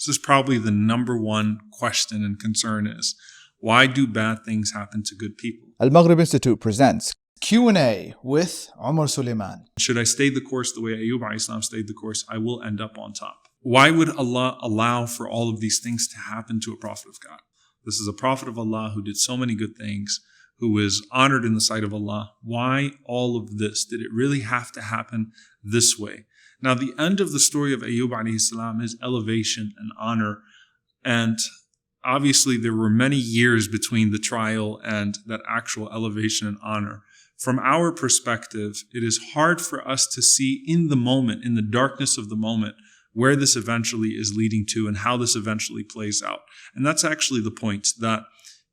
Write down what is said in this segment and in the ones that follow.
This is probably the number one question and concern is, why do bad things happen to good people? AlMaghrib Institute presents Q&A with Omar Suleiman. Should I stay the course the way Ayyub alayhi salam stayed the course, I will end up on top. Why would Allah allow for all of these things to happen to a prophet of God? This is a prophet of Allah who did so many good things, who was honored in the sight of Allah. Why all of this? Did it really have to happen this way? Now, the end of the story of Ayyub alayhi salam is elevation and honor. And obviously, there were many years between the trial and that actual elevation and honor. From our perspective, it is hard for us to see in the moment, in the darkness of the moment, where this eventually is leading to and how this eventually plays out. And that's actually the point, that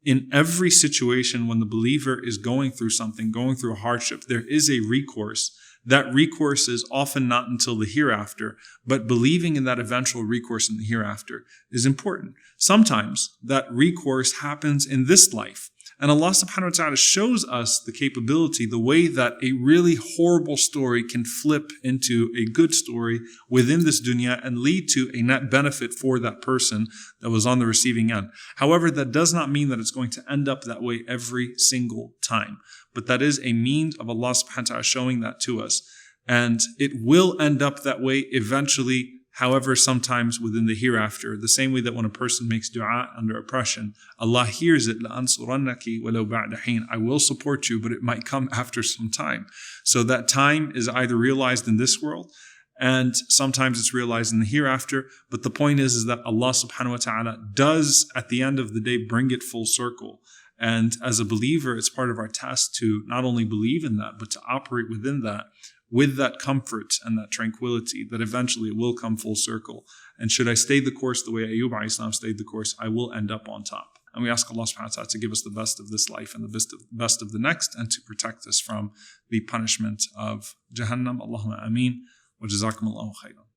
in every situation when the believer is going through something, going through a hardship, there is a recourse. That recourse is often not until the hereafter, but believing in that eventual recourse in the hereafter is important. Sometimes that recourse happens in this life. And Allah subhanahu wa ta'ala shows us the capability, the way that a really horrible story can flip into a good story within this dunya and lead to a net benefit for that person that was on the receiving end. However, that does not mean that it's going to end up that way every single time. But that is a means of Allah subhanahu wa ta'ala showing that to us. And it will end up that way eventually. However, sometimes within the hereafter, the same way that when a person makes dua under oppression, Allah hears it, لَأَنصُرَنَّكِ وَلَوْ بَعْدَ حِينٍ, I will support you, but it might come after some time. So that time is either realized in this world, and sometimes it's realized in the hereafter. But the point is that Allah subhanahu wa ta'ala does, at the end of the day, bring it full circle. And as a believer, it's part of our task to not only believe in that, but to operate within that, with that comfort and that tranquility, that eventually it will come full circle. And should I stay the course the way Ayyub alayhi salam stayed the course, I will end up on top. And we ask Allah subhanahu wa ta'ala to give us the best of this life and the best of the next, and to protect us from the punishment of Jahannam. Allahumma ameen. Wa jazakumullahu khairan.